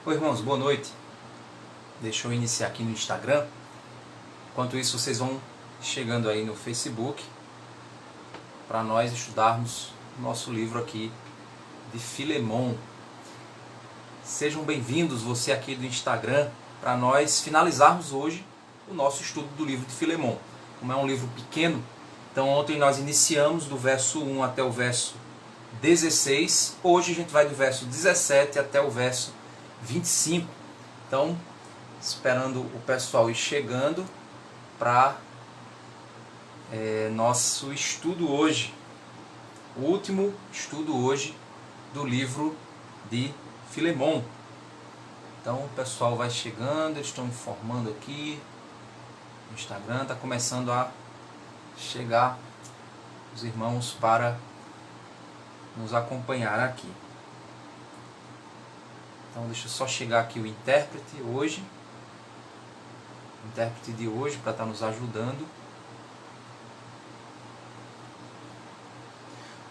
Oi, irmãos, boa noite. Deixa eu iniciar aqui no Instagram. Enquanto isso, vocês vão chegando aí no Facebook para nós estudarmos o nosso livro aqui de Filemon. Sejam bem-vindos, você aqui do Instagram, para nós finalizarmos hoje o nosso estudo do livro de Filemon. Como é um livro pequeno, então ontem nós iniciamos do verso 1 até o verso 16. Hoje a gente vai do verso 17 até o verso 25. Então, esperando o pessoal ir chegando para nosso estudo hoje. O último estudo hoje do livro de Filemon. Então o pessoal vai chegando, eles estão informando aqui. O Instagram está começando a chegar os irmãos para nos acompanhar aqui. Então deixa eu só chegar aqui o intérprete hoje. O intérprete de hoje para estar nos ajudando.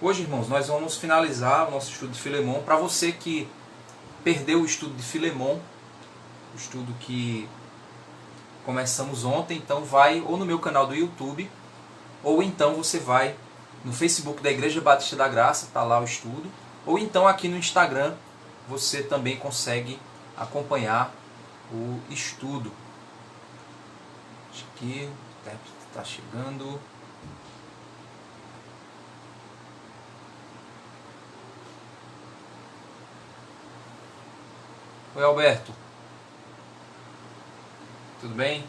Hoje, irmãos, nós vamos finalizar o nosso estudo de Filemon. Para você que perdeu o estudo de Filemon, o estudo que começamos ontem, então vai ou no meu canal do YouTube, ou então você vai no Facebook da Igreja Batista da Graça, está lá o estudo, ou então aqui no Instagram você também consegue acompanhar o estudo. Acho que o intérprete está chegando. Oi, Alberto. Tudo bem?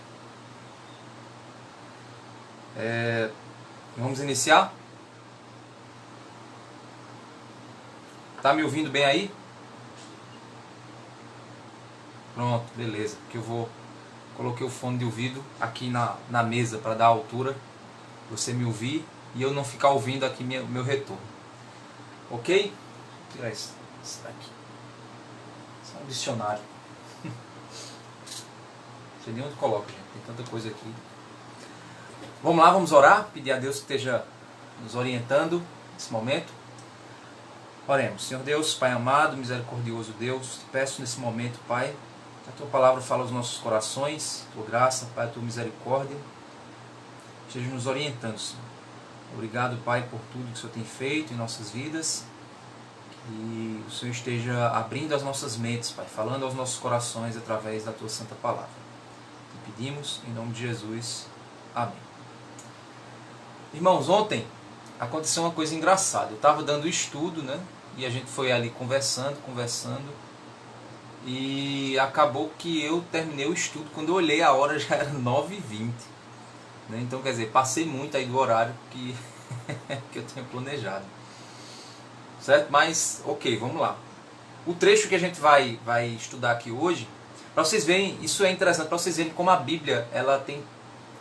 Vamos iniciar? Tá me ouvindo bem aí? Pronto, beleza. Porque coloquei o fone de ouvido aqui na mesa para dar altura, você me ouvir e eu não ficar ouvindo aqui meu retorno. Ok? Vou tirar isso daqui. Isso é um dicionário. Não sei nem onde coloca, gente. Tem tanta coisa aqui. Vamos lá, vamos orar. Pedir a Deus que esteja nos orientando nesse momento. Oremos. Senhor Deus, Pai amado, misericordioso Deus, te peço nesse momento, Pai, que a Tua palavra fale aos nossos corações, Tua graça, Pai, a Tua misericórdia, esteja nos orientando, Senhor. Obrigado, Pai, por tudo que o Senhor tem feito em nossas vidas, que o Senhor esteja abrindo as nossas mentes, Pai, falando aos nossos corações através da Tua santa palavra. Te pedimos, em nome de Jesus. Amém. Irmãos, ontem aconteceu uma coisa engraçada. Eu estava dando estudo, né? E a gente foi ali conversando, e acabou que eu terminei o estudo. Quando eu olhei a hora já era 9h20, né? Então, quer dizer, passei muito aí do horário que eu tinha planejado, certo? Mas, ok, vamos lá. O trecho que a gente vai estudar aqui hoje, para vocês verem, isso é interessante, para vocês verem como a Bíblia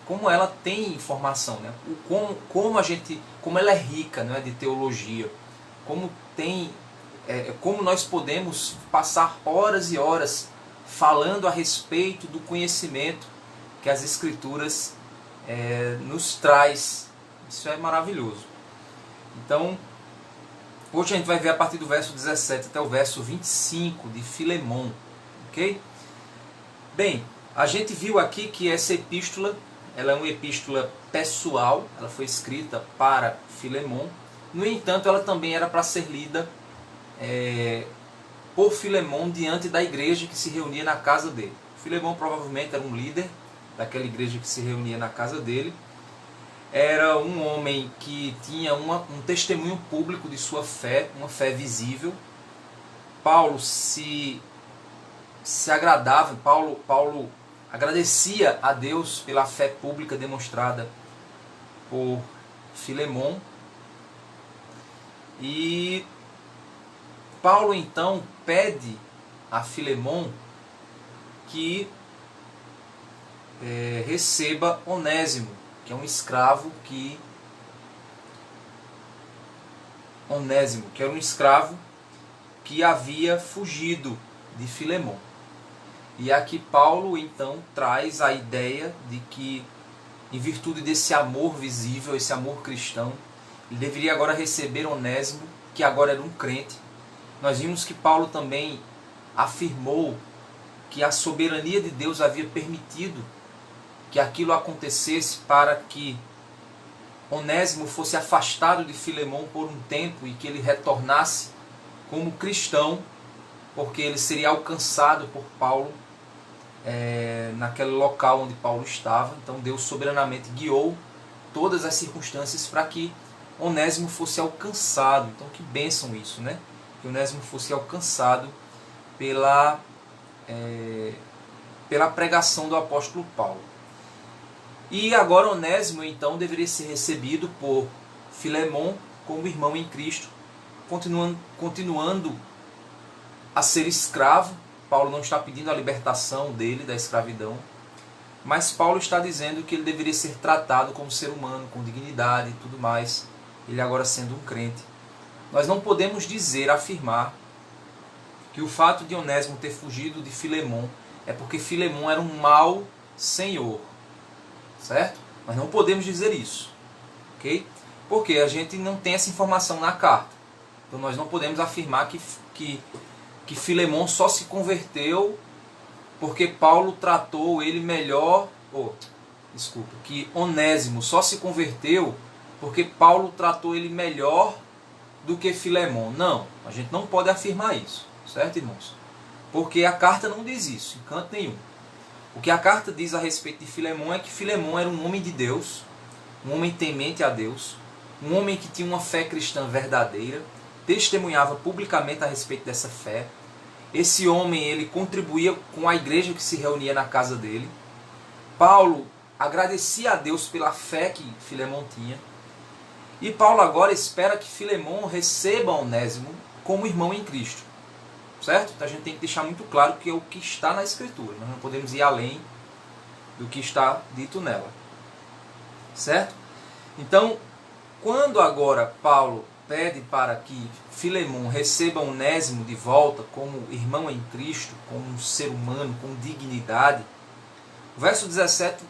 como ela tem informação, né? Como ela é rica, né, de teologia, como nós podemos passar horas e horas falando a respeito do conhecimento que as Escrituras nos traz. Isso é maravilhoso. Então, hoje a gente vai ver a partir do verso 17 até o verso 25 de Filemon, ok? Bem, a gente viu aqui que essa epístola, ela é uma epístola pessoal, ela foi escrita para Filemon. No entanto, ela também era para ser lida por Filemon diante da igreja que se reunia na casa dele. Filemon provavelmente era um líder daquela igreja que se reunia na casa dele. Era um homem que tinha um testemunho público de sua fé, uma fé visível. Paulo se agradava, Paulo agradecia a Deus pela fé pública demonstrada por Filemon. E Paulo então pede a Filemon que receba Onésimo, que é um escravo Onésimo, que era um escravo que havia fugido de Filemon. E aqui Paulo então traz a ideia de que, em virtude desse amor visível, esse amor cristão, ele deveria agora receber Onésimo, que agora era um crente. Nós vimos que Paulo também afirmou que a soberania de Deus havia permitido que aquilo acontecesse para que Onésimo fosse afastado de Filemon por um tempo e que ele retornasse como cristão, porque ele seria alcançado por Paulo naquele local onde Paulo estava. Então Deus soberanamente guiou todas as circunstâncias para que Onésimo fosse alcançado. Então que bênção isso, né? Que Onésimo fosse alcançado pela pregação do apóstolo Paulo. E agora Onésimo então deveria ser recebido por Filemon como irmão em Cristo, continuando a ser escravo. Paulo não está pedindo a libertação dele da escravidão, mas Paulo está dizendo que ele deveria ser tratado como ser humano, com dignidade e tudo mais, ele agora sendo um crente. Nós não podemos afirmar que o fato de Onésimo ter fugido de Filemon é porque Filemon era um mau senhor, certo? Nós não podemos dizer isso, ok? Porque a gente não tem essa informação na carta. Então nós não podemos afirmar que Filemon só se converteu porque Paulo tratou ele melhor, que Onésimo só se converteu porque Paulo tratou ele melhor do que Filemon. Não, a gente não pode afirmar isso, certo, irmãos? Porque a carta não diz isso, em canto nenhum. O que a carta diz a respeito de Filemon é que Filemon era um homem de Deus, um homem temente a Deus, um homem que tinha uma fé cristã verdadeira, testemunhava publicamente a respeito dessa fé. Esse homem, ele contribuía com a igreja que se reunia na casa dele. Paulo agradecia a Deus pela fé que Filemon tinha. E Paulo agora espera que Filemon receba Onésimo como irmão em Cristo. Certo? Então a gente tem que deixar muito claro que é o que está na Escritura. Nós não podemos ir além do que está dito nela. Certo? Então, quando agora Paulo pede para que Filemon receba Onésimo de volta como irmão em Cristo, como um ser humano, com dignidade, o verso 17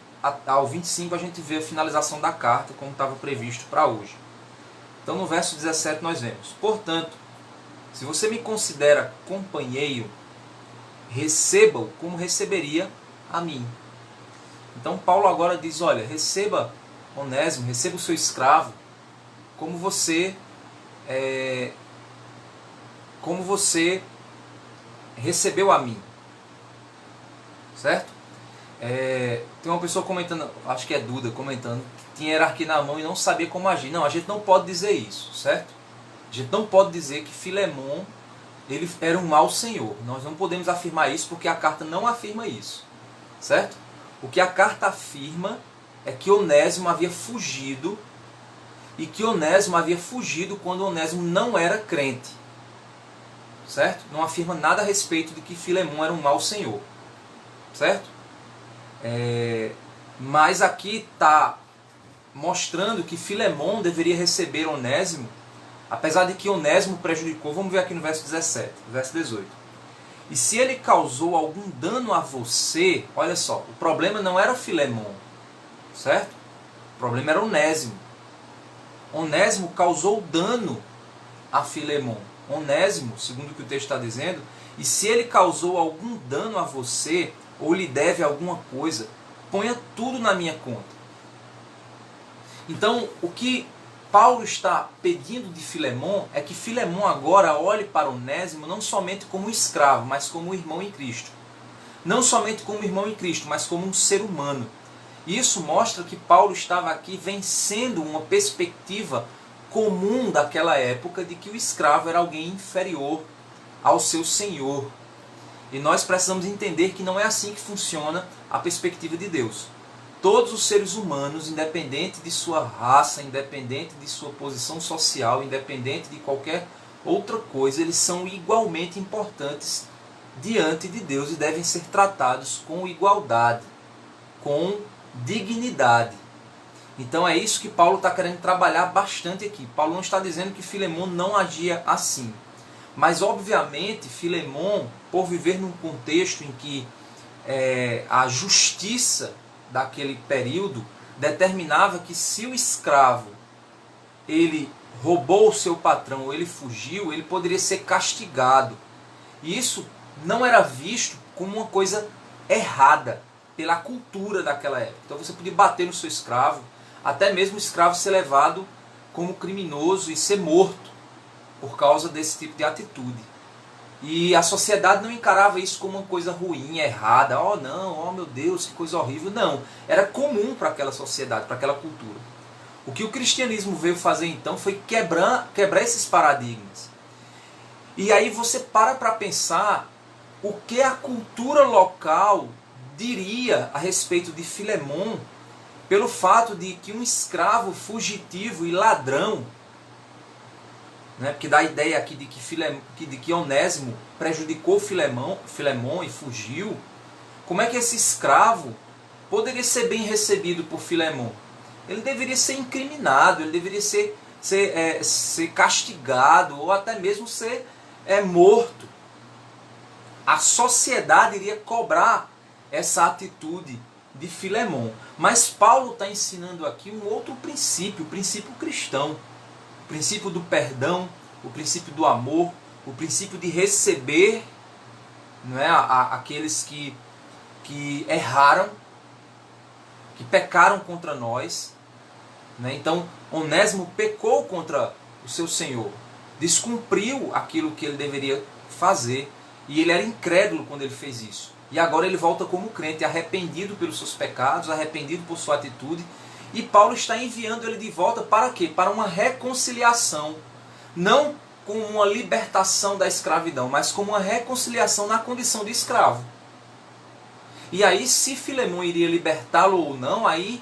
ao 25 a gente vê a finalização da carta, como estava previsto para hoje. Então no verso 17 nós vemos: portanto, se você me considera companheiro, receba-o como receberia a mim. Então Paulo agora diz, olha, receba Onésimo, receba o seu escravo, como você recebeu a mim. Certo? Tem uma pessoa comentando, acho que é Duda, comentando que tinha hierarquia na mão e não sabia como agir. Não, a gente não pode dizer isso, certo? A gente não pode dizer que Filemon ele era um mau senhor. Nós não podemos afirmar isso porque a carta não afirma isso, certo? O que a carta afirma é que Onésimo havia fugido, e que Onésimo havia fugido quando Onésimo não era crente, certo? Não afirma nada a respeito de que Filemon era um mau senhor, certo? Mas aqui está mostrando que Filemon deveria receber Onésimo, apesar de que Onésimo prejudicou. Vamos ver aqui no verso 17, verso 18. E se ele causou algum dano a você, olha só, o problema não era Filemon, certo? O problema era Onésimo. Onésimo causou dano a Filemon. Onésimo, segundo o que o texto está dizendo, e se ele causou algum dano a você, ou lhe deve alguma coisa, ponha tudo na minha conta. Então, o que Paulo está pedindo de Filemon é que Filemon agora olhe para Onésimo não somente como escravo, mas como irmão em Cristo. Não somente como irmão em Cristo, mas como um ser humano. E isso mostra que Paulo estava aqui vencendo uma perspectiva comum daquela época de que o escravo era alguém inferior ao seu senhor. E nós precisamos entender que não é assim que funciona a perspectiva de Deus. Todos os seres humanos, independente de sua raça, independente de sua posição social, independente de qualquer outra coisa, eles são igualmente importantes diante de Deus e devem ser tratados com igualdade, com dignidade. Então é isso que Paulo está querendo trabalhar bastante aqui. Paulo não está dizendo que Filemon não agia assim. Mas obviamente Filemon, por viver num contexto em que a justiça daquele período determinava que se o escravo ele roubou o seu patrão ou ele fugiu, ele poderia ser castigado. E isso não era visto como uma coisa errada pela cultura daquela época. Então você podia bater no seu escravo, até mesmo o escravo ser levado como criminoso e ser morto por causa desse tipo de atitude. E a sociedade não encarava isso como uma coisa ruim, errada. Oh não, oh meu Deus, que coisa horrível. Não, era comum para aquela sociedade, para aquela cultura. O que o cristianismo veio fazer então foi quebrar esses paradigmas. E aí você para pensar o que a cultura local diria a respeito de Filemon, pelo fato de que um escravo fugitivo e ladrão, né, porque dá a ideia aqui de que Onésimo prejudicou Filemon e fugiu, como é que esse escravo poderia ser bem recebido por Filemon? Ele deveria ser incriminado, ele deveria ser castigado, ou até mesmo ser morto. A sociedade iria cobrar essa atitude de Filemon. Mas Paulo está ensinando aqui um outro princípio, o princípio cristão. O princípio do perdão, o princípio do amor, o princípio de receber, não é, aqueles que erraram, que pecaram contra nós. Né? Então, Onésimo pecou contra o seu Senhor, descumpriu aquilo que ele deveria fazer, e ele era incrédulo quando ele fez isso. E agora ele volta como crente, arrependido pelos seus pecados, arrependido por sua atitude. E Paulo está enviando ele de volta para quê? Para uma reconciliação. Não como uma libertação da escravidão, mas como uma reconciliação na condição de escravo. E aí, se Filemon iria libertá-lo ou não, aí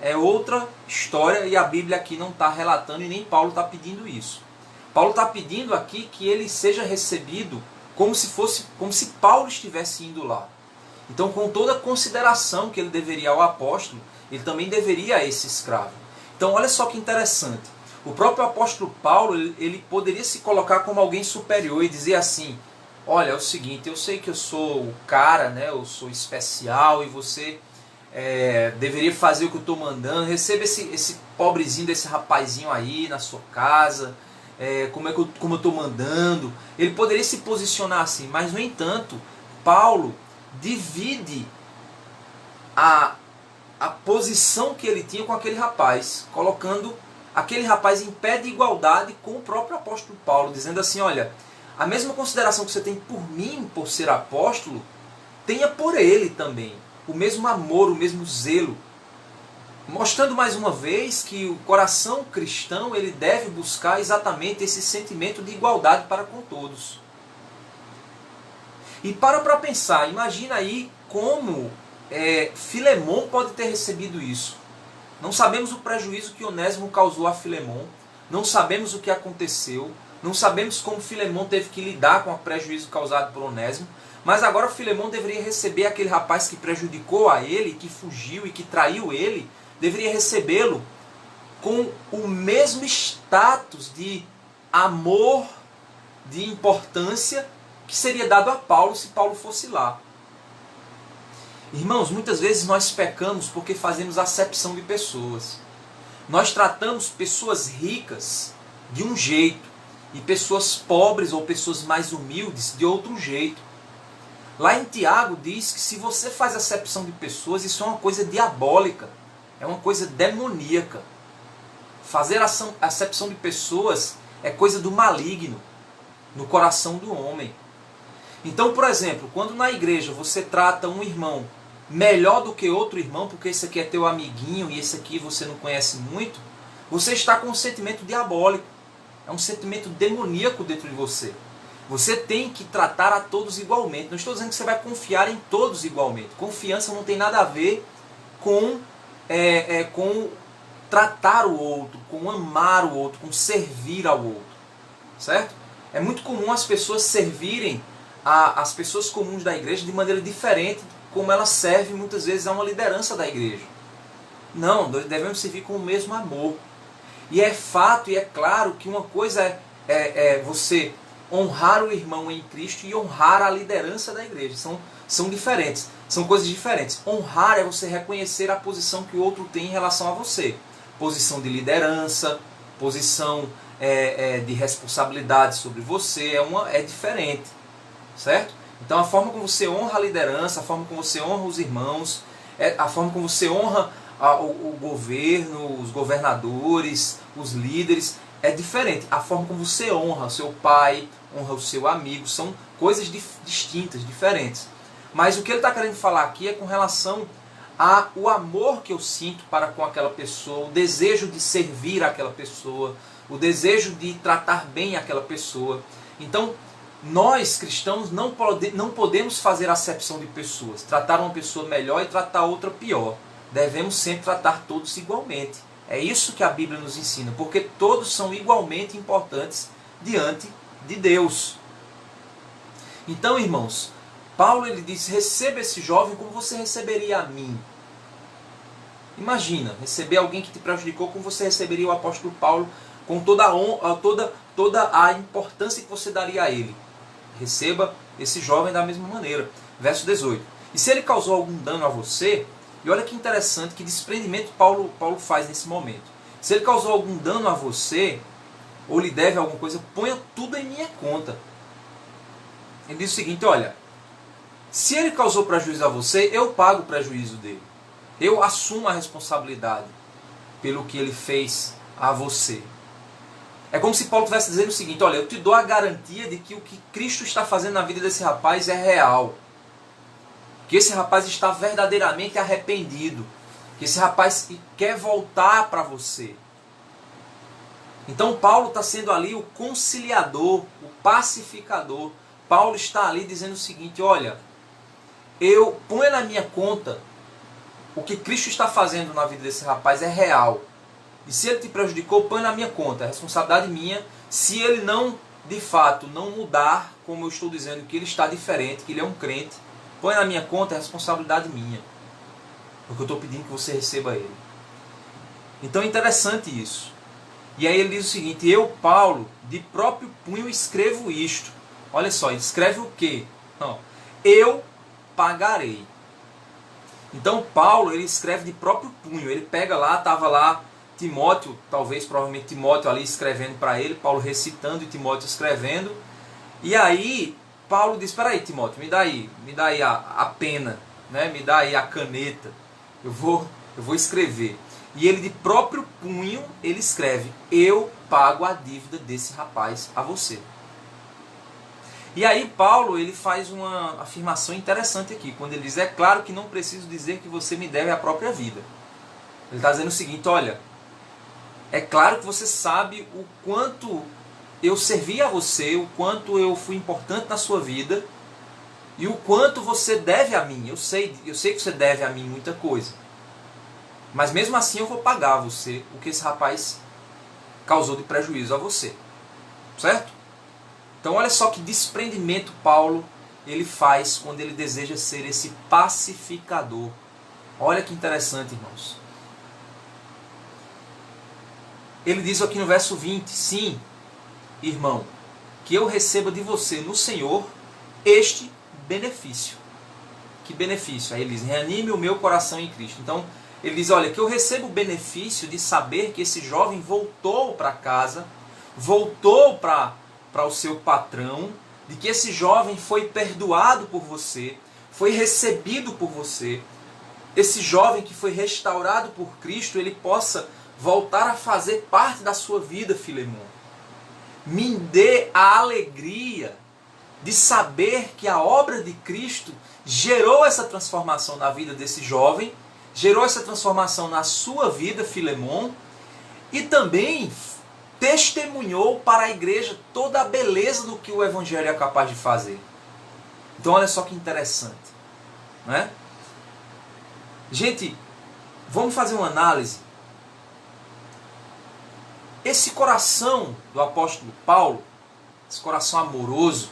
é outra história, e a Bíblia aqui não está relatando, e nem Paulo está pedindo isso. Paulo está pedindo aqui que ele seja recebido como se Paulo estivesse indo lá. Então, com toda a consideração que ele deveria ao apóstolo, ele também deveria a esse escravo. Então, olha só que interessante. O próprio apóstolo Paulo, ele poderia se colocar como alguém superior e dizer assim: olha, é o seguinte, eu sei que eu sou o cara, né, eu sou especial, e você deveria fazer o que eu estou mandando, receba esse pobrezinho desse rapazinho aí na sua casa, como eu estou mandando. Ele poderia se posicionar assim, mas no entanto, Paulo divide a posição que ele tinha com aquele rapaz, colocando aquele rapaz em pé de igualdade com o próprio apóstolo Paulo, dizendo assim: olha, a mesma consideração que você tem por mim, por ser apóstolo, tenha por ele também, o mesmo amor, o mesmo zelo, mostrando mais uma vez que o coração cristão ele deve buscar exatamente esse sentimento de igualdade para com todos. E para pensar, imagina aí como Filemon pode ter recebido isso. Não sabemos o prejuízo que Onésimo causou a Filemon, não sabemos o que aconteceu, não sabemos como Filemon teve que lidar com o prejuízo causado por Onésimo, mas agora Filemon deveria receber aquele rapaz que prejudicou a ele, que fugiu e que traiu ele, deveria recebê-lo com o mesmo status de amor, de importância que seria dado a Paulo se Paulo fosse lá. Irmãos, muitas vezes nós pecamos porque fazemos acepção de pessoas. Nós tratamos pessoas ricas de um jeito e pessoas pobres ou pessoas mais humildes de outro jeito. Lá em Tiago diz que se você faz acepção de pessoas, isso é uma coisa diabólica, é uma coisa demoníaca. Fazer acepção de pessoas é coisa do maligno no coração do homem. Então, por exemplo, quando na igreja você trata um irmão melhor do que outro irmão, porque esse aqui é teu amiguinho e esse aqui você não conhece muito, você está com um sentimento diabólico. É um sentimento demoníaco dentro de você. Você tem que tratar a todos igualmente. Não estou dizendo que você vai confiar em todos igualmente. Confiança não tem nada a ver com tratar o outro, com amar o outro, com servir ao outro. Certo? É muito comum as pessoas servirem as pessoas comuns da igreja de maneira diferente como ela serve muitas vezes a uma liderança da igreja. Não, nós devemos servir com o mesmo amor. E é fato e é claro que uma coisa é você honrar o irmão em Cristo e honrar a liderança da igreja. São diferentes, são coisas diferentes. Honrar é você reconhecer a posição que o outro tem em relação a você. Posição de liderança, posição de responsabilidade sobre você, é diferente. Certo? Então a forma como você honra a liderança, a forma como você honra os irmãos, a forma como você honra o governo, os governadores, os líderes, é diferente. A forma como você honra o seu pai, honra o seu amigo, são coisas distintas, diferentes. Mas o que ele está querendo falar aqui é com relação ao amor que eu sinto para com aquela pessoa, o desejo de servir aquela pessoa, o desejo de tratar bem aquela pessoa. Então, nós cristãos não podemos fazer acepção de pessoas, tratar uma pessoa melhor e tratar outra pior. Devemos sempre tratar todos igualmente. É isso que a Bíblia nos ensina, porque todos são igualmente importantes diante de Deus. Então, irmãos, Paulo ele diz, receba esse jovem como você receberia a mim. Imagina, receber alguém que te prejudicou como você receberia o apóstolo Paulo, com toda a importância que você daria a ele. Receba esse jovem da mesma maneira. Verso 18. E se ele causou algum dano a você, e olha que interessante, que desprendimento Paulo faz nesse momento. Se ele causou algum dano a você, ou lhe deve alguma coisa, ponha tudo em minha conta. Ele diz o seguinte, olha, se ele causou prejuízo a você, eu pago o prejuízo dele. Eu assumo a responsabilidade pelo que ele fez a você. É como se Paulo estivesse dizendo o seguinte, olha, eu te dou a garantia de que o que Cristo está fazendo na vida desse rapaz é real. Que esse rapaz está verdadeiramente arrependido. Que esse rapaz quer voltar para você. Então Paulo está sendo ali o conciliador, o pacificador. Paulo está ali dizendo o seguinte, olha, eu ponho na minha conta o que Cristo está fazendo na vida desse rapaz é real. E se ele te prejudicou, põe na minha conta. É responsabilidade minha. Se ele não, de fato, não mudar, como eu estou dizendo, que ele está diferente, que ele é um crente, põe na minha conta, é responsabilidade minha. Porque eu estou pedindo que você receba ele. Então é interessante isso. E aí ele diz o seguinte, eu, Paulo, de próprio punho escrevo isto. Olha só, ele escreve o quê? Não, eu pagarei. Então Paulo, ele escreve de próprio punho. Ele pega lá, estava lá Timóteo, provavelmente Timóteo ali escrevendo para ele, Paulo recitando e Timóteo escrevendo. E aí Paulo diz, espera aí Timóteo, me dá aí a pena, né? Me dá aí a caneta, eu vou escrever. E ele de próprio punho, ele escreve, eu pago a dívida desse rapaz a você. E aí Paulo ele faz uma afirmação interessante aqui, quando ele diz, é claro que não preciso dizer que você me deve a própria vida. Ele está dizendo o seguinte, olha, é claro que você sabe o quanto eu servi a você, o quanto eu fui importante na sua vida, e o quanto você deve a mim. Eu sei que você deve a mim muita coisa. Mas mesmo assim eu vou pagar a você o que esse rapaz causou de prejuízo a você. Certo? Então olha só que desprendimento Paulo ele faz quando ele deseja ser esse pacificador. Olha que interessante, irmãos. Ele diz aqui no verso 20, sim, irmão, que eu receba de você no Senhor este benefício. Que benefício? Aí ele diz, reanime o meu coração em Cristo. Então ele diz, olha, que eu recebo o benefício de saber que esse jovem voltou para casa, voltou para o seu patrão, de que esse jovem foi perdoado por você, foi recebido por você. Esse jovem que foi restaurado por Cristo, ele possa voltar a fazer parte da sua vida, Filemão. Me dê a alegria de saber que a obra de Cristo gerou essa transformação na vida desse jovem, gerou essa transformação na sua vida, Filemão, e também testemunhou para a igreja toda a beleza do que o Evangelho é capaz de fazer. Então olha só que interessante, não é? Gente, vamos fazer uma análise. Esse coração do apóstolo Paulo, esse coração amoroso,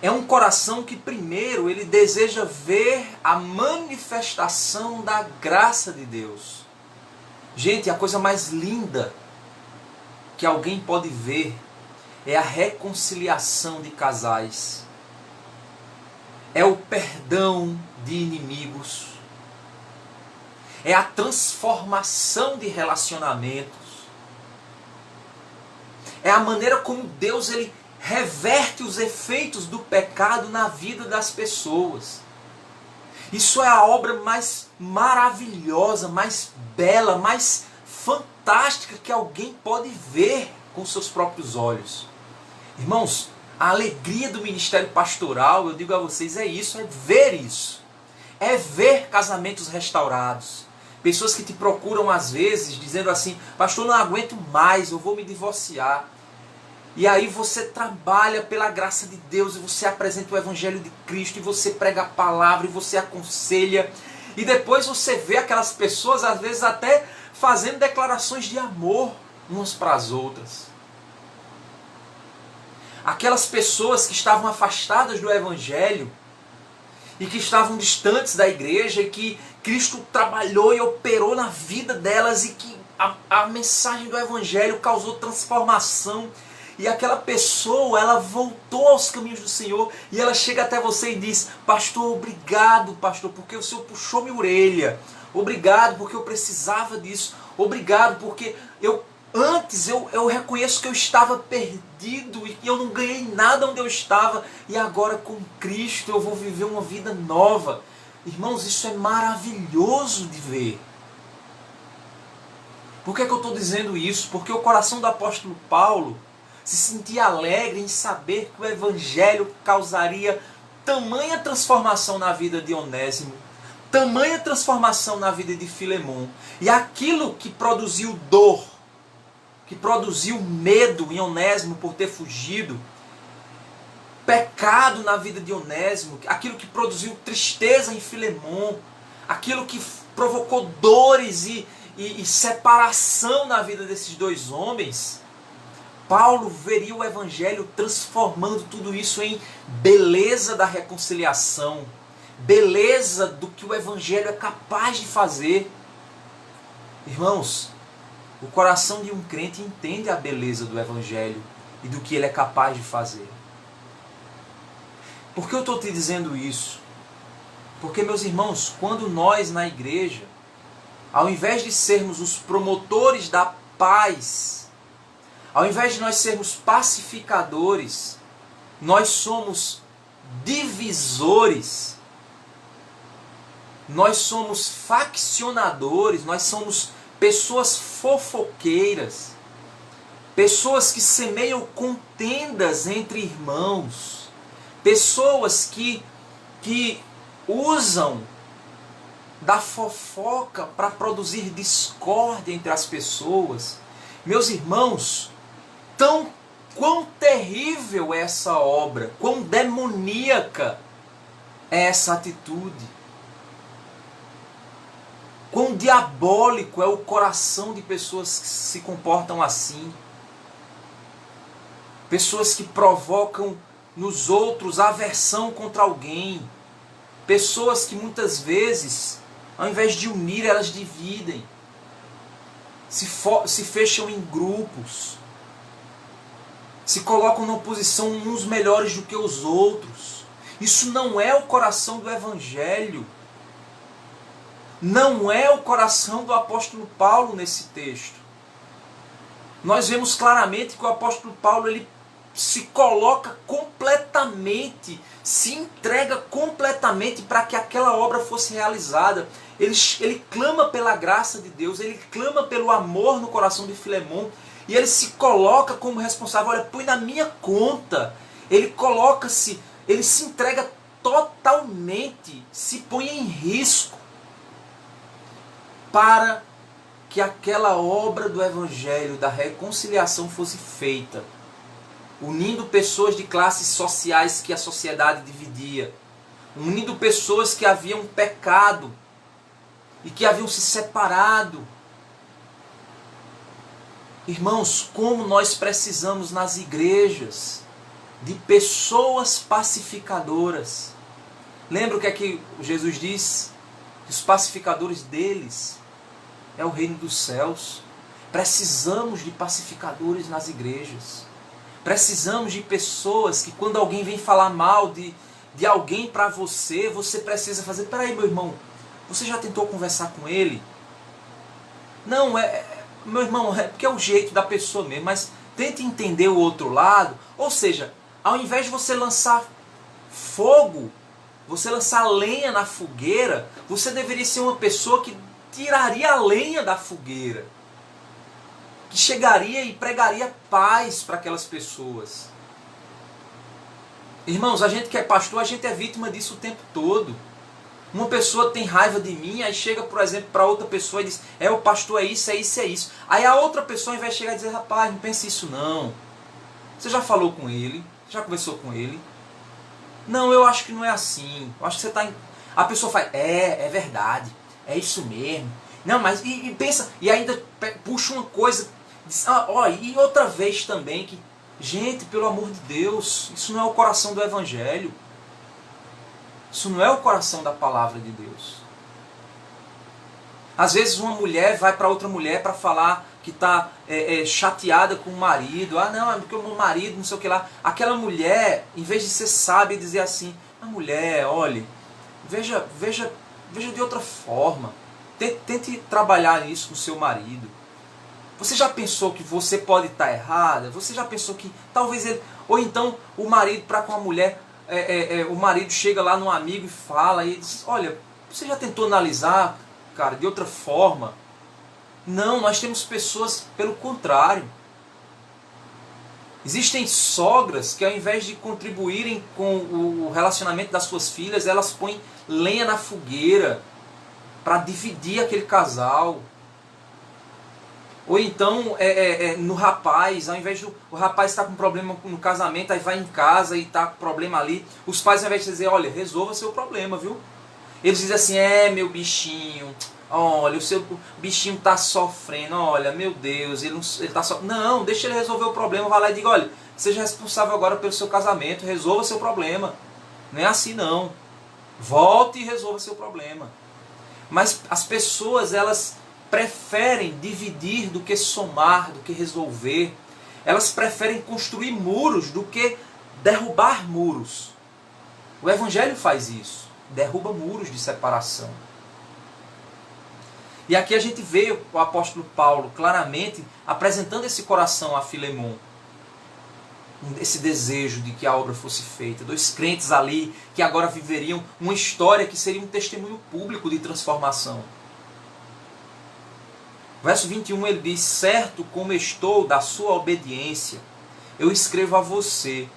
é um coração que primeiro ele deseja ver a manifestação da graça de Deus. Gente, a coisa mais linda que alguém pode ver é a reconciliação de casais. É o perdão de inimigos. É a transformação de relacionamentos. É a maneira como Deus ele reverte os efeitos do pecado na vida das pessoas. Isso é a obra mais maravilhosa, mais bela, mais fantástica que alguém pode ver com seus próprios olhos. Irmãos, a alegria do ministério pastoral, eu digo a vocês, é isso, é ver isso. É ver casamentos restaurados. Pessoas que te procuram às vezes dizendo assim: pastor, não aguento mais, eu vou me divorciar. E aí você trabalha pela graça de Deus e você apresenta o Evangelho de Cristo e você prega a palavra e você aconselha. E depois você vê aquelas pessoas às vezes até fazendo declarações de amor umas para as outras. Aquelas pessoas que estavam afastadas do Evangelho e que estavam distantes da igreja e que Cristo trabalhou e operou na vida delas e que a mensagem do Evangelho causou transformação. E aquela pessoa, ela voltou aos caminhos do Senhor e ela chega até você e diz: pastor, obrigado, pastor, porque o Senhor puxou minha orelha. Obrigado porque eu precisava disso. Obrigado porque antes eu reconheço que eu estava perdido e que eu não ganhei nada onde eu estava. E agora com Cristo eu vou viver uma vida nova. Irmãos, isso é maravilhoso de ver. Por que eu estou dizendo isso? Porque o coração do apóstolo Paulo se sentia alegre em saber que o Evangelho causaria tamanha transformação na vida de Onésimo, tamanha transformação na vida de Filemon. E aquilo que produziu dor, que produziu medo em Onésimo por ter fugido, pecado na vida de Onésimo, aquilo que produziu tristeza em Filemon, aquilo que provocou dores e separação na vida desses dois homens, Paulo veria o Evangelho transformando tudo isso em beleza da reconciliação, beleza do que o Evangelho é capaz de fazer. Irmãos, o coração de um crente entende a beleza do Evangelho e do que ele é capaz de fazer. Por que eu estou te dizendo isso? Porque, meus irmãos, quando nós na igreja, ao invés de sermos os promotores da paz, ao invés de nós sermos pacificadores, nós somos divisores, nós somos faccionadores, nós somos pessoas fofoqueiras, pessoas que semeiam contendas entre irmãos, pessoas que usam da fofoca para produzir discórdia entre as pessoas. Meus irmãos, quão terrível é essa obra, quão demoníaca é essa atitude, quão diabólico é o coração de pessoas que se comportam assim, pessoas que provocam nos outros aversão contra alguém, pessoas que muitas vezes, ao invés de unir, elas dividem, se fecham em grupos, se colocam numa posição uns melhores do que os outros. Isso não é o coração do Evangelho. Não é o coração do apóstolo Paulo nesse texto. Nós vemos claramente que o apóstolo Paulo ele se coloca completamente, se entrega completamente para que aquela obra fosse realizada. Ele clama pela graça de Deus, ele clama pelo amor no coração de Filemon, e ele se coloca como responsável. Olha, põe na minha conta. Ele coloca-se, ele se entrega totalmente, se põe em risco para que aquela obra do Evangelho, da reconciliação fosse feita, unindo pessoas de classes sociais que a sociedade dividia, unindo pessoas que haviam pecado e que haviam se separado. Irmãos, como nós precisamos nas igrejas de pessoas pacificadoras. Lembra o que é que Jesus diz? Os pacificadores deles é o reino dos céus. Precisamos de pacificadores nas igrejas. Precisamos de pessoas que quando alguém vem falar mal de alguém para você, você precisa fazer: peraí, meu irmão, você já tentou conversar com ele? Não, meu irmão, é porque é o jeito da pessoa mesmo, mas Tente entender o outro lado. Ou seja, ao invés de você lançar fogo, você lançar lenha na fogueira, você deveria ser uma pessoa que tiraria a lenha da fogueira, que chegaria e pregaria paz para aquelas pessoas. Irmãos, a gente que é pastor, a gente é vítima disso o tempo todo. Uma pessoa tem raiva de mim, aí chega, por exemplo, para outra pessoa e diz: o pastor é isso, é isso, é isso. Aí a outra pessoa, ao invés de chegar e dizer: rapaz, não pense isso não. Você já falou com ele? Já conversou com ele? Não, eu acho que não é assim. Eu acho que você está... A pessoa faz: é verdade, é isso mesmo. Não, mas... E pensa, e ainda puxa uma coisa... Diz, e outra vez também que... Gente, pelo amor de Deus, isso não é o coração do Evangelho. Isso não é o coração da palavra de Deus. Às vezes uma mulher vai para outra mulher para falar que está chateada com o marido. Ah, não, é porque o meu marido, não sei o que lá. Aquela mulher, em vez de ser sábia e dizer assim: a mulher, olhe, veja de outra forma. Tente trabalhar nisso com o seu marido. Você já pensou que você pode estar errada? Você já pensou que talvez ele... Ou então o marido para com a mulher... o marido chega lá num amigo e fala e diz: olha, você já tentou analisar, cara, de outra forma? Não, nós temos pessoas pelo contrário. Existem sogras que ao invés de contribuírem com o relacionamento das suas filhas, elas põem lenha na fogueira para dividir aquele casal. Ou então, no rapaz, ao invés do o rapaz estar com problema no casamento, aí vai em casa e está com problema ali, os pais, ao invés de dizer: olha, resolva seu problema, viu? Eles dizem assim: meu bichinho, olha, o seu bichinho está sofrendo, olha, meu Deus, ele está sofrendo. Não, deixa ele resolver o problema, vai lá e diga: olha, seja responsável agora pelo seu casamento, resolva seu problema. Não é assim não. Volte e resolva seu problema. Mas as pessoas, elas preferem dividir do que somar, do que resolver. Elas preferem construir muros do que derrubar muros. O Evangelho faz isso. Derruba muros de separação. E aqui a gente vê o apóstolo Paulo claramente apresentando esse coração a Filemon. Esse desejo de que a obra fosse feita. Dois crentes ali que agora viveriam uma história que seria um testemunho público de transformação. Verso 21 ele diz: certo como estou da sua obediência, eu escrevo a você,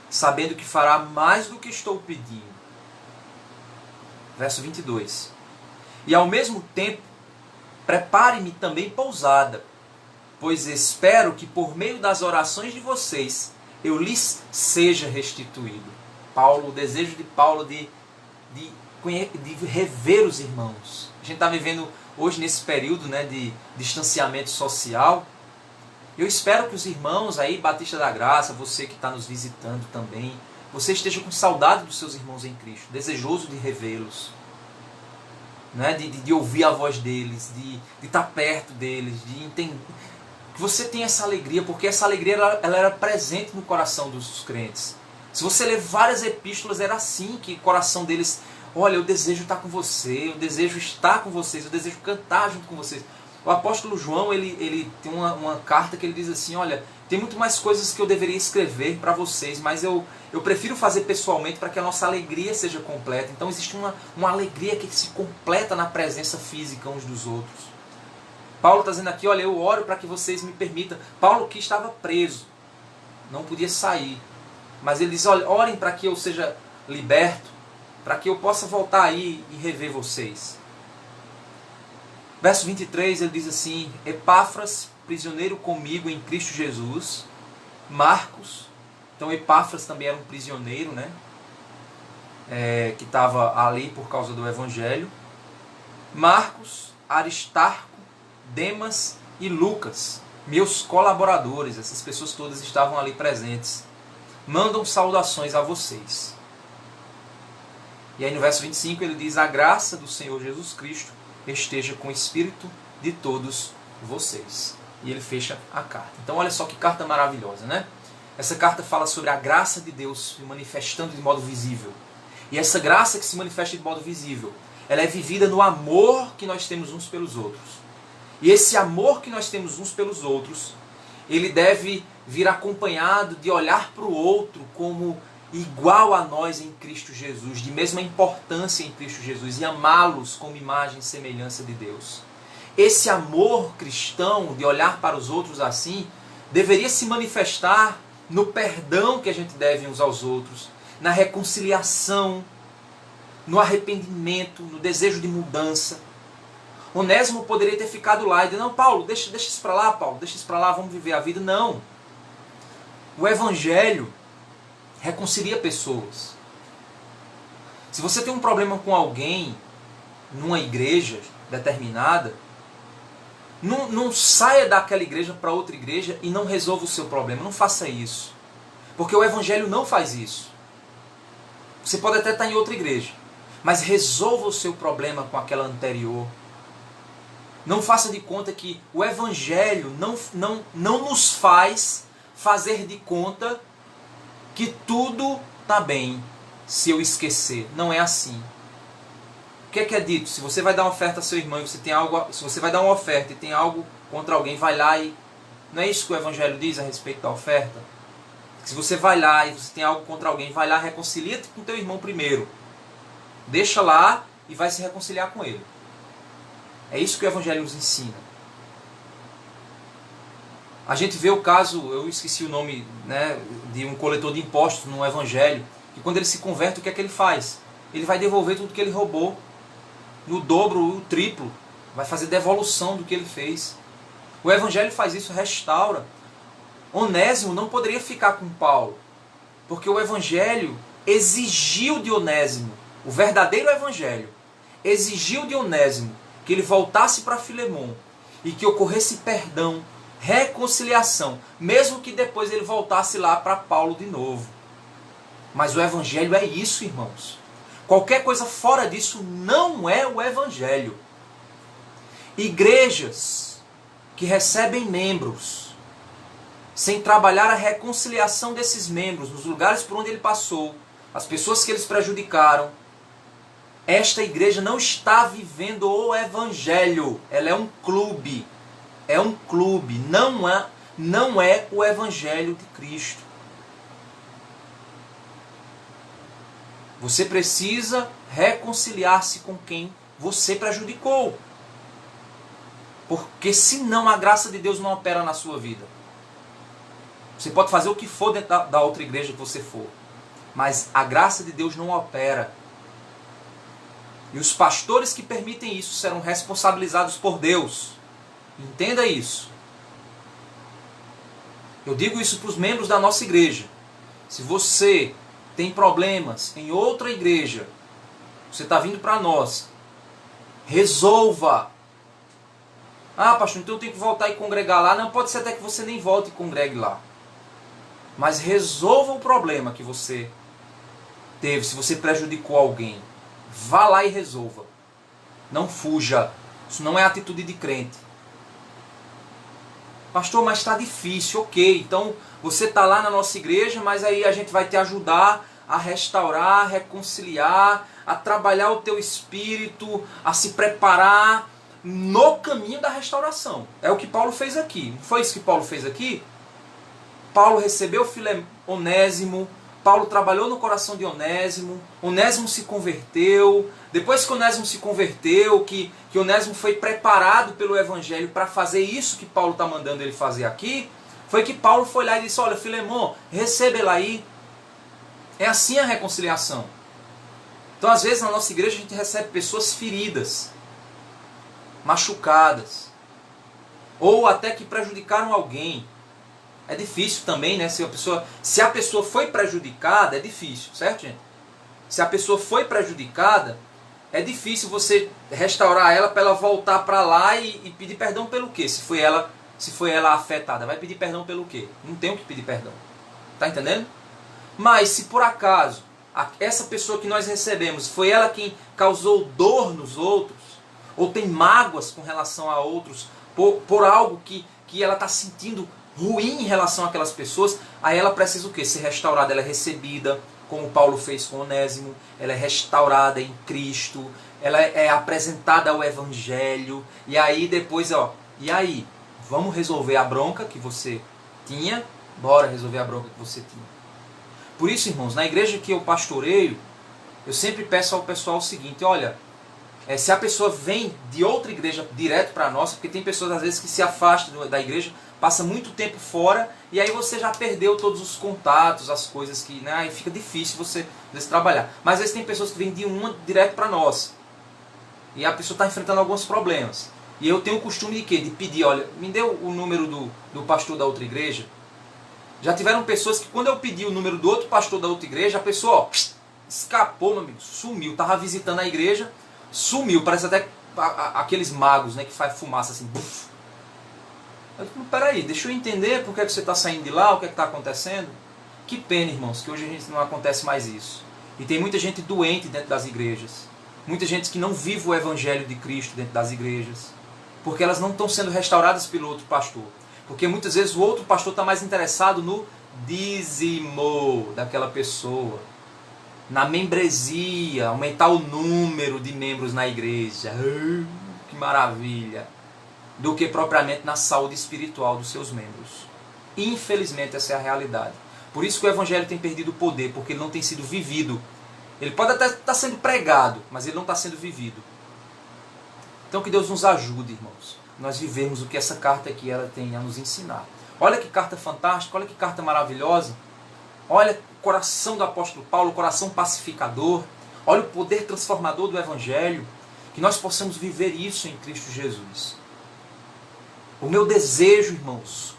sabendo que fará mais do que estou pedindo. Verso 22. E ao mesmo tempo, prepare-me também pousada, pois espero que por meio das orações de vocês, eu lhes seja restituído. O desejo de Paulo de rever os irmãos. A gente está vivendo hoje nesse período, né, de distanciamento social. Eu espero que os irmãos aí, Batista da Graça, você que está nos visitando também, você esteja com saudade dos seus irmãos em Cristo, desejoso de revê-los, né, de ouvir a voz deles, de estar perto deles, de entender. Que você tenha essa alegria, porque essa alegria ela era presente no coração dos crentes. Se você ler várias epístolas, era assim que o coração deles: olha, eu desejo estar com você, eu desejo estar com vocês, eu desejo cantar junto com vocês. O apóstolo João, ele tem uma carta que ele diz assim: olha, tem muito mais coisas que eu deveria escrever para vocês, mas eu prefiro fazer pessoalmente para que a nossa alegria seja completa. Então existe uma alegria que se completa na presença física uns dos outros. Paulo está dizendo aqui: olha, eu oro para que vocês me permitam. Paulo que estava preso, não podia sair, mas ele diz: olha, orem para que eu seja liberto, para que eu possa voltar aí e rever vocês. Verso 23, ele diz assim: Epáfras, prisioneiro comigo em Cristo Jesus, Marcos. Então Epáfras também era um prisioneiro, né? Que estava ali por causa do Evangelho. Marcos, Aristarco, Demas e Lucas, meus colaboradores. Essas pessoas todas estavam ali presentes. Mandam saudações a vocês. E aí no verso 25 ele diz: a graça do Senhor Jesus Cristo esteja com o espírito de todos vocês. E ele fecha a carta. Então olha só que carta maravilhosa, né? Essa carta fala sobre a graça de Deus se manifestando de modo visível. E essa graça que se manifesta de modo visível, ela é vivida no amor que nós temos uns pelos outros. E esse amor que nós temos uns pelos outros, ele deve vir acompanhado de olhar para o outro como igual a nós em Cristo Jesus, de mesma importância em Cristo Jesus, e amá-los como imagem e semelhança de Deus. Esse amor cristão, de olhar para os outros assim, deveria se manifestar no perdão que a gente deve uns aos outros, na reconciliação, no arrependimento, no desejo de mudança. Onésimo poderia ter ficado lá e dizer, não, Paulo, deixa isso para lá, Paulo, deixa isso para lá, vamos viver a vida. Não. O Evangelho reconcilia pessoas. Se você tem um problema com alguém numa igreja determinada, não saia daquela igreja para outra igreja e não resolva o seu problema. Não faça isso. Porque o Evangelho não faz isso. Você pode até estar em outra igreja, mas resolva o seu problema com aquela anterior. Não faça de conta que o Evangelho não nos faz fazer de conta que tudo está bem se eu esquecer. Não é assim. O que é dito? Se você vai dar uma oferta a seu irmão e você tem algo, se você vai dar uma oferta e tem algo contra alguém, vai lá e... Não é isso que o Evangelho diz a respeito da oferta? Se você vai lá e você tem algo contra alguém, vai lá, reconcilia-te com teu irmão primeiro. Deixa lá e vai se reconciliar com ele. É isso que o Evangelho nos ensina. A gente vê o caso, eu esqueci o nome, né, de um coletor de impostos no Evangelho, que quando ele se converte, o que é que ele faz? Ele vai devolver tudo que ele roubou, no dobro, o triplo, vai fazer devolução do que ele fez. O Evangelho faz isso, restaura. Onésimo não poderia ficar com Paulo, porque o Evangelho exigiu de Onésimo, o verdadeiro Evangelho, exigiu de Onésimo que ele voltasse para Filemon e que ocorresse perdão, reconciliação, mesmo que depois ele voltasse lá para Paulo de novo. Mas o Evangelho é isso, irmãos. Qualquer coisa fora disso não é o Evangelho. Igrejas que recebem membros sem trabalhar a reconciliação desses membros nos lugares por onde ele passou, as pessoas que eles prejudicaram, esta igreja não está vivendo o Evangelho. Ela é um clube. É um clube. Não é o Evangelho de Cristo. Você precisa reconciliar-se com quem você prejudicou. Porque senão a graça de Deus não opera na sua vida. Você pode fazer o que for dentro da outra igreja que você for, mas a graça de Deus não opera. E os pastores que permitem isso serão responsabilizados por Deus. Entenda isso. Eu digo isso para os membros da nossa igreja. Se você tem problemas em outra igreja, você está vindo para nós, resolva. Ah, pastor, então eu tenho que voltar e congregar lá. Não, pode ser até que você nem volte e congregue lá. Mas resolva o problema que você teve, se você prejudicou alguém. Vá lá e resolva. Não fuja. Isso não é atitude de crente. Pastor, mas está difícil. Ok, então você está lá na nossa igreja, mas aí a gente vai te ajudar a restaurar, a reconciliar, a trabalhar o teu espírito, a se preparar no caminho da restauração. É o que Paulo fez aqui. Não foi isso que Paulo fez aqui? Paulo recebeu Onésimo, Paulo trabalhou no coração de Onésimo, Onésimo se converteu. Depois que Onésimo se converteu, que Onésimo foi preparado pelo Evangelho para fazer isso que Paulo está mandando ele fazer aqui, foi que Paulo foi lá e disse, olha, Filemon, receba ele aí. É assim a reconciliação. Então, às vezes, na nossa igreja, a gente recebe pessoas feridas, machucadas, ou até que prejudicaram alguém. É difícil também, né? Se a pessoa foi prejudicada, é difícil, certo, gente? Se a pessoa foi prejudicada, é difícil você restaurar ela para ela voltar para lá e pedir perdão pelo quê? Se foi ela afetada, vai pedir perdão pelo quê? Não tem o que pedir perdão. Tá entendendo? Mas se por acaso essa pessoa que nós recebemos foi ela quem causou dor nos outros, ou tem mágoas com relação a outros, por algo que ela está sentindo ruim em relação àquelas pessoas, aí ela precisa o quê? Ser restaurada, ela é recebida, como Paulo fez com Onésimo, ela é restaurada em Cristo, ela é apresentada ao Evangelho, e aí depois, e aí? Vamos resolver a bronca que você Tinha? Bora resolver a bronca que você tinha. Por isso, irmãos, na igreja que eu pastoreio, eu sempre peço ao pessoal o seguinte, olha, se a pessoa vem de outra igreja direto para a nossa, porque tem pessoas às vezes que se afastam da igreja, passa muito tempo fora, e aí você já perdeu todos os contatos, as coisas que, né, aí fica difícil você às vezes trabalhar. Mas às vezes tem pessoas que vêm de uma direto para nós, e a pessoa está enfrentando alguns problemas. E eu tenho o costume de quê? De pedir, olha, me dê o número do pastor da outra igreja. Já tiveram pessoas que quando eu pedi o número do outro pastor da outra igreja, a pessoa, ó, escapou, meu amigo, sumiu, estava visitando a igreja, sumiu, parece até aqueles magos, né, que faz fumaça assim, buf. Eu digo, peraí, deixa eu entender por que você está saindo de lá, o que está acontecendo. Que pena, irmãos, que hoje a gente não acontece mais isso. E tem muita gente doente dentro das igrejas. Muita gente que não vive o evangelho de Cristo dentro das igrejas. Porque elas não estão sendo restauradas pelo outro pastor. Porque muitas vezes o outro pastor está mais interessado no dízimo daquela pessoa. Na membresia, aumentar o número de membros na igreja. Que maravilha! Do que propriamente na saúde espiritual dos seus membros. Infelizmente essa é a realidade. Por isso que o evangelho tem perdido o poder, porque ele não tem sido vivido. Ele pode até estar sendo pregado, mas ele não está sendo vivido. Então que Deus nos ajude, irmãos. Nós vivemos o que essa carta aqui ela tem a nos ensinar. Olha que carta fantástica, olha que carta maravilhosa. Olha o coração do apóstolo Paulo, o coração pacificador. Olha o poder transformador do evangelho. Que nós possamos viver isso em Cristo Jesus. O meu desejo, irmãos,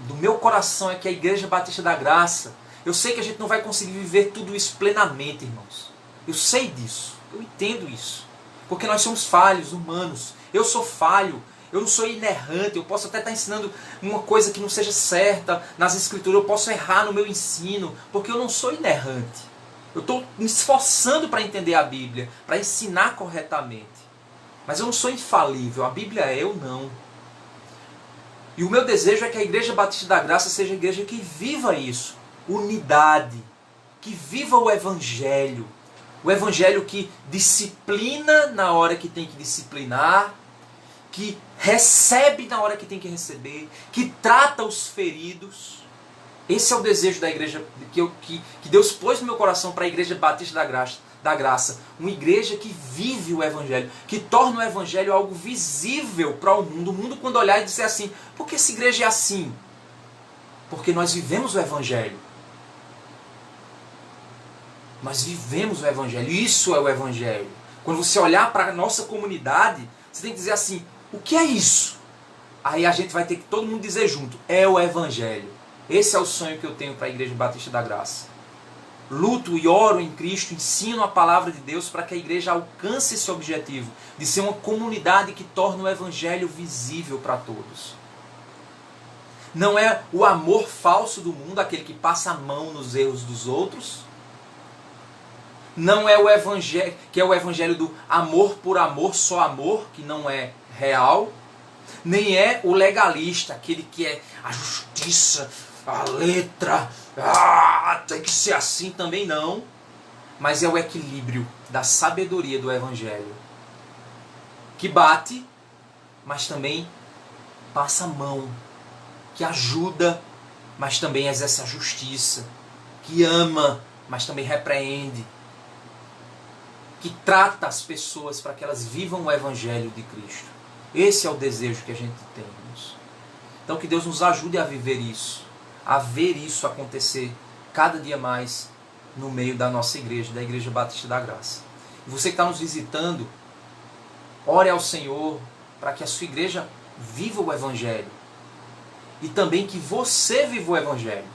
do meu coração é que a Igreja Batista da Graça, eu sei que a gente não vai conseguir viver tudo isso plenamente, irmãos. Eu sei disso, eu entendo isso. Porque nós somos falhos, humanos. Eu sou falho, eu não sou inerrante, eu posso até estar ensinando uma coisa que não seja certa nas Escrituras, eu posso errar no meu ensino, porque eu não sou inerrante. Eu estou me esforçando para entender a Bíblia, para ensinar corretamente. Mas eu não sou infalível, a Bíblia é, eu não. E o meu desejo é que a Igreja Batista da Graça seja a igreja que viva isso. Unidade. Que viva o Evangelho. O Evangelho que disciplina na hora que tem que disciplinar. Que recebe na hora que tem que receber. Que trata os feridos. Esse é o desejo da igreja que Deus pôs no meu coração para a Igreja Batista da Graça. Uma igreja que vive o Evangelho, que torna o Evangelho algo visível para o mundo. O mundo quando olhar e dizer assim, por que essa igreja é assim? Porque nós vivemos o Evangelho. Nós vivemos o Evangelho, isso é o Evangelho. Quando você olhar para a nossa comunidade, você tem que dizer assim, o que é isso? Aí a gente vai ter que todo mundo dizer junto, é o Evangelho. Esse é o sonho que eu tenho para a Igreja Batista da Graça. Luto e oro em Cristo, ensino a palavra de Deus para que a igreja alcance esse objetivo de ser uma comunidade que torna o Evangelho visível para todos. Não é o amor falso do mundo, aquele que passa a mão nos erros dos outros. Não é o Evangelho, que é o Evangelho do amor por amor, só amor, que não é real. Nem é o legalista, aquele que é a justiça, a letra, tem que ser assim também não. Mas é o equilíbrio da sabedoria do Evangelho. Que bate, mas também passa a mão. Que ajuda, mas também exerce a justiça. Que ama, mas também repreende. Que trata as pessoas para que elas vivam o Evangelho de Cristo. Esse é o desejo que a gente tem, irmãos. Então que Deus nos ajude a viver isso. A ver isso acontecer cada dia mais no meio da nossa igreja, da Igreja Batista da Graça. E você que está nos visitando, ore ao Senhor para que a sua igreja viva o Evangelho. E também que você viva o Evangelho.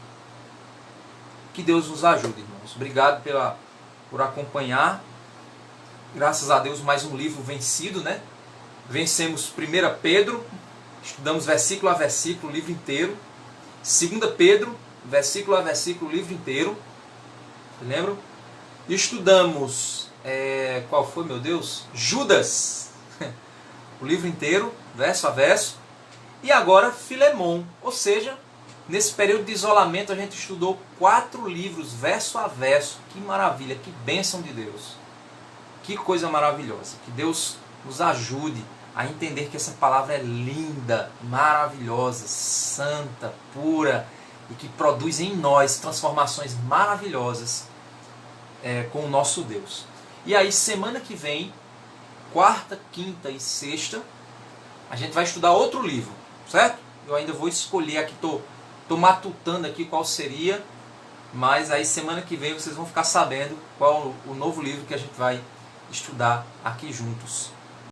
Que Deus nos ajude, irmãos. Obrigado por acompanhar. Graças a Deus, mais um livro vencido, né? Vencemos 1 Pedro, estudamos versículo a versículo, o livro inteiro. 2 Pedro, versículo a versículo, o livro inteiro. Lembram? E estudamos, qual foi, meu Deus? Judas, o livro inteiro, verso a verso. E agora Filemon, ou seja, nesse período de isolamento a gente estudou 4 livros, verso a verso. Que maravilha, que bênção de Deus. Que coisa maravilhosa. Que Deus nos ajude a entender que essa palavra é linda, maravilhosa, santa, pura e que produz em nós transformações maravilhosas com o nosso Deus. E aí, semana que vem, quarta, quinta e sexta, a gente vai estudar outro livro, certo? Eu ainda vou escolher aqui, tô matutando aqui qual seria, mas aí semana que vem vocês vão ficar sabendo qual o novo livro que a gente vai estudar aqui juntos.